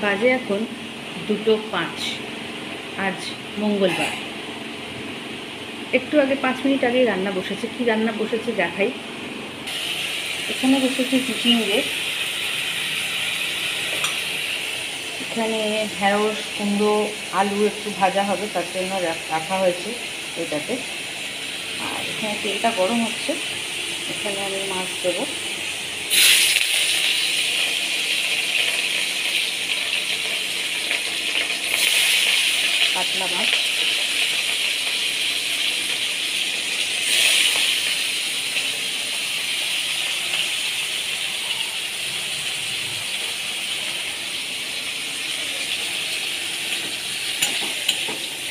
বাজে এখন 2:05। আজ মঙ্গলবার। একটু আগে 5 মিনিট আগেই রান্না বসেছে। কি রান্না বসেছে দেখাই। এখানে বসেছে চিচিঙ্গে, এখানে ঢেঁড়স, কুমড়ো, আলু একটু ভাজা হবে, তার জন্য রাখা হয়েছে এটাতে। আর এখানে তেলটা গরম হচ্ছে, এখানে আমি মাছ দেবো। কাতলা মাছ।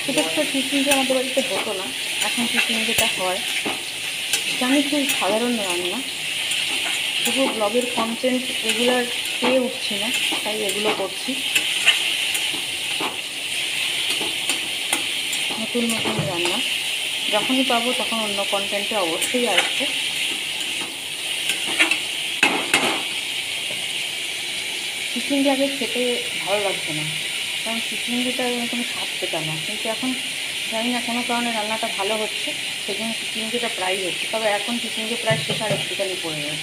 খুব একটা চিচিঙ্গে আমাদের বাড়িতে হতো না, এখন চিচিঙ্গেটা হয়। জানি খুব সাধারণ রান্না, শুধু ব্লগের কন্টেন্ট রেগুলার পেয়ে উঠছি না, তাই এগুলো করছি। নতুন নতুন রান্না যখনই পাবো তখন অন্য কন্টেন্টে অবশ্যই আসবে। চিচিঙ্গে আগে খেতে ভালো লাগতো না, কারণ চিচিঙ্গেটা কোনো স্বাদ পেতাম না, কিন্তু এখন জানি না কোনো কারণে রান্নাটা ভালো হচ্ছে, সেই জন্য চিচিঙ্গেটা প্রায় হচ্ছে। তবে এখন চিচিঙ্গে প্রায় শেখার একটুখানি পড়ে যায়।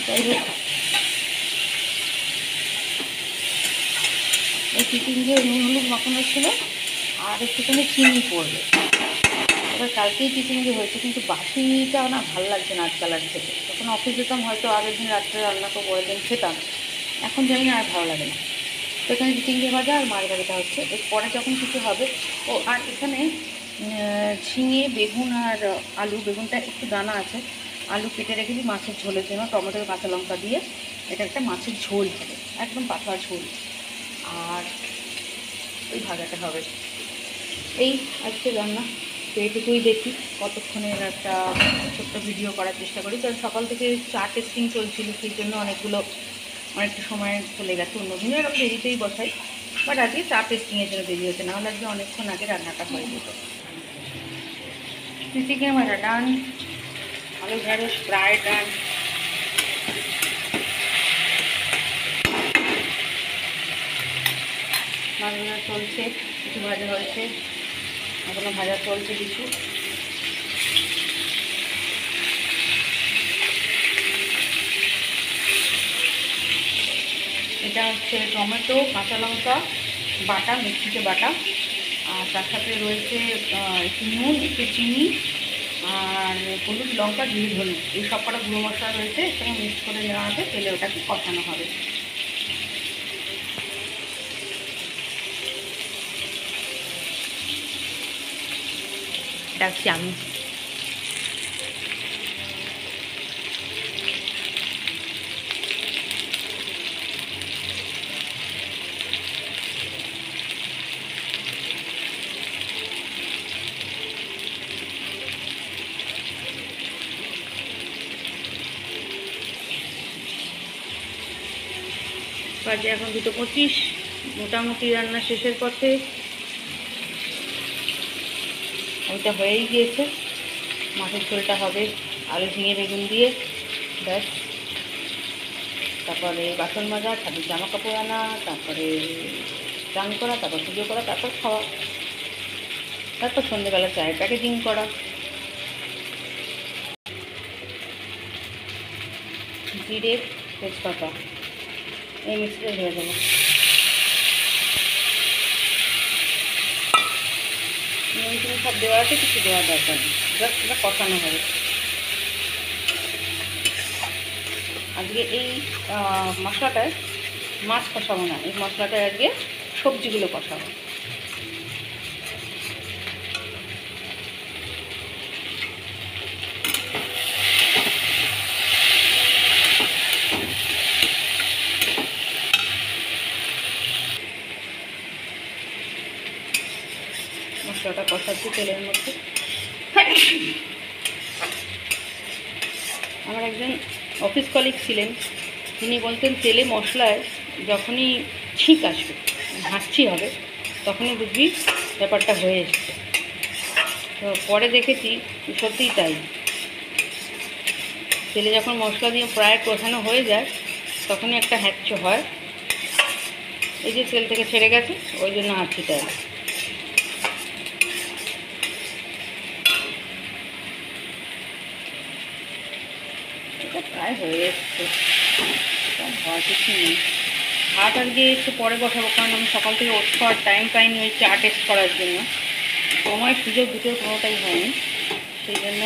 যাই হোক, এই চিচিঙ্গে নুন হলুদ মাখানো ছিল, আর একটুখানি চিনি পড়বে। এবার কালকেই চিচিঙ্গে হয়েছে, কিন্তু বাসিটা না ভালো লাগছে না আজকাল আর খেতে। যখন অফিস যেতাম হয়তো আগের দিন রাত্রে রান্না করে পরের দিন খেতাম, এখন জানি না আর ভালো লাগে না। তো এখানে চিচিঙ্গে ভাজা আর মাছ ভাজাটা হচ্ছে, এরপরে যখন কিছু হবে। ও আর এখানে ঝিঙে, বেগুন আর আলু, বেগুনটা একটু দানা আছে, আলু কেটে রেখেছি মাছের ঝোলের জন্য, টমেটোর কাঁচা লঙ্কা দিয়ে এটা একটা মাছের ঝোল হবে, একদম পাতলা ঝোল। আর ওই ভাজাটা হবে। এই আজকে রান্না। তো এইটুকুই দেখি, কতক্ষণের একটা ছোট্ট ভিডিও করার চেষ্টা করি, কারণ সকাল থেকে চা টেস্টিং চলছিল, সেই জন্য অনেকটা সময় চলে গেছে। অন্য দিনও এরকম দেরিতেই বসাই, বাট আজকে চা টেস্টিংয়ের জন্য দেরি হচ্ছে, নাহলে আজকে অনেকক্ষণ আগে রান্নাটা হয়ে যেত। চিচিঙ্গে ভাজা ডান, আলু ঢেঁড়স প্রায় ডান। মাছ ভাজা চলছে, কিছু ভাজা হয়েছে, এখনো ভাজা চলছে কিছু। এটা হচ্ছে টমেটো, কাঁচা লঙ্কা বাটা, মিক্সিতে বাটা, আর তার সাথে রয়েছে একটু নুন, একটু চিনি, আর হলুদ, লঙ্কা, জিরে, ধনে, এই সব কটা গুঁড়ো মশলা রয়েছে। এখানে মিক্স করে নেওয়া হবে, তেলে ওটাকে কষানো হবে। ডাকছি আমি। বাজে এখন 2:25, মোটামুটি রান্না শেষের পথে। ওইটা হয়েই গিয়েছে, মাছের ঝোলটা হবে আলু ঝিঙে বেগুন দিয়ে, ব্যাস। তারপরে বাসন মাজা, ছাদের জামা কাপড় আনা, তারপরে স্নান করা, তারপর পুজো করা, তারপর খাওয়া, তারপর সন্ধ্যেবেলা চায়ের প্যাকেজিং করা। জিরে, তেজপাতা এই মিক্সিতে ধরে দেবো। নুন চিনি সব দেওয়া আছে, কিছু দেওয়ার দরকার নেই, জাস্ট এটা কষানো হবে। আজকে এই মশলাটায় মাছ কষাবো না, এই মশলাটায় আজকে সবজিগুলো কষাবো। মশলাটা কষাচ্ছি তেলের মধ্যে। আমার একজন অফিস কলিগ ছিলেন, তিনি বলতেন তেলে মশলায় যখনই ছিক আসবে, হাঁচি হবে, তখনই বুঝবি ব্যাপারটা হয়ে এসছে। তো পরে দেখেছি সত্যিই তাই, তেলে যখন মশলা দিয়ে প্রায় কষানো হয়ে যায় তখনই একটা হ্যাঁচো হয়, এই যে তেল থেকে ছেড়ে গেছে, ওই জন্য আর ছিটা এলো। এটা প্রায় হয়ে এসছে, হওয়ার কিছু নেই। ভাত আজকে একটু পরে বসাবো, কারণ আমি সকাল থেকে ওঠ খাওয়ার টাইম পাইনি ওই চা টেস্ট করার জন্য। সময় সুযোগ দুটোর কোনোটাই হয়নি, সেই জন্য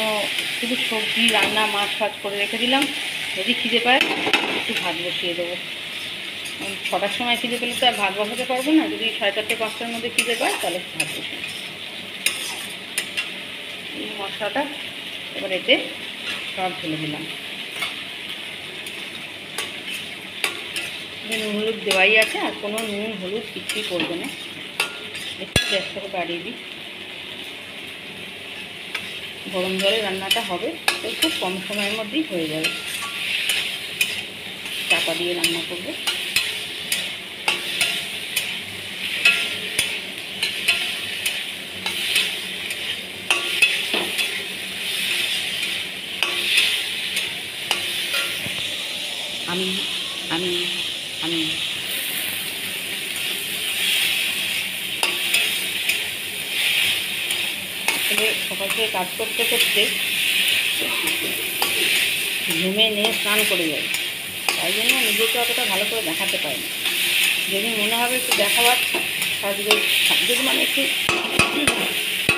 শুধু সবজি রান্না মাছ ফাছ করে রেখে দিলাম। যদি খিদে পায় একটু ভাত বসিয়ে দেবো। 6টার সময় খিদে পেলে তো আর ভাত বসাতে পারবো না। যদি 4:30 5টার মধ্যে খিদে পায় তাহলে ভাত বসিয়ে এই মশলাটা এবার এতে সব ঢেলে দিলাম। নুন হলুদ দেওয়াই আছে, আর কোনো নুন হলুদ কিছুই করবে না। একটু গ্যাসটাকে বাড়িয়ে দিই। গরম জলে রান্নাটা হবে, তো খুব কম সময়ের মধ্যেই হয়ে যাবে। চাপা দিয়ে রান্না করবো। আমি আমি আমি আসলে সকাল থেকে কাজ করতে করতে ঘুমে নিয়ে স্নান করে যাই, তাই জন্য নিজেকে অতটা ভালো করে দেখাতে পারি না। যদি মনে হবে একটু দেখাবার, যদি মানে একটু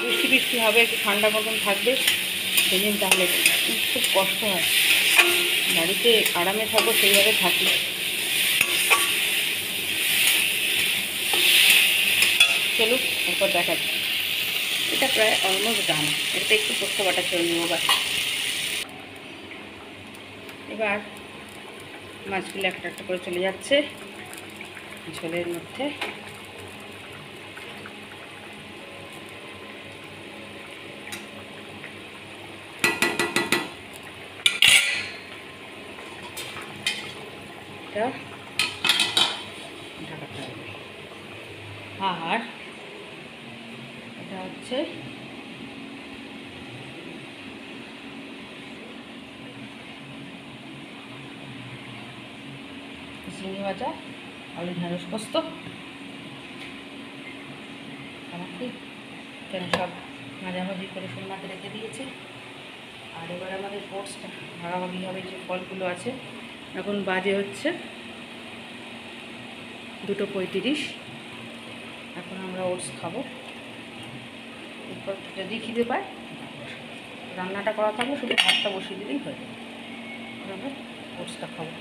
বৃষ্টি বৃষ্টি হবে, একটু ঠান্ডা মতন থাকবে সেদিন, তাহলে খুব কষ্ট হয়। বাড়িতে আরামে থাকবো সেইভাবে থাকি। চলুক, এরপর দেখা যায়। এটা প্রায় অলমোস্ট ডান। এটা একটু পোস্ত বাটা চলে নেবো। এবার মাছগুলো একটা একটা করে চলে যাচ্ছে ঝোলের মধ্যে। এটা ঢাকাতে হবে। আর এটা হচ্ছে চিংড়ি ভাজা, আলু ঢেঁড়স পোস্ত। আমাকে কেন সব ভাজাভাজি করে সোনাতে রেখে দিয়েছে। আর এবার আমাদের ওটসটা ভাগাভাগি হবে। যে ফলগুলো আছে, এখন বাজে হচ্ছে 2:35। এখন আমরা ওটস খাবো। এরপর যদি খিদে পায় রান্নাটা করা থাকলে শুধু ভাতটা বসিয়ে দিলেই হয়ে যাবে। আমরা ওটসটা খাবো।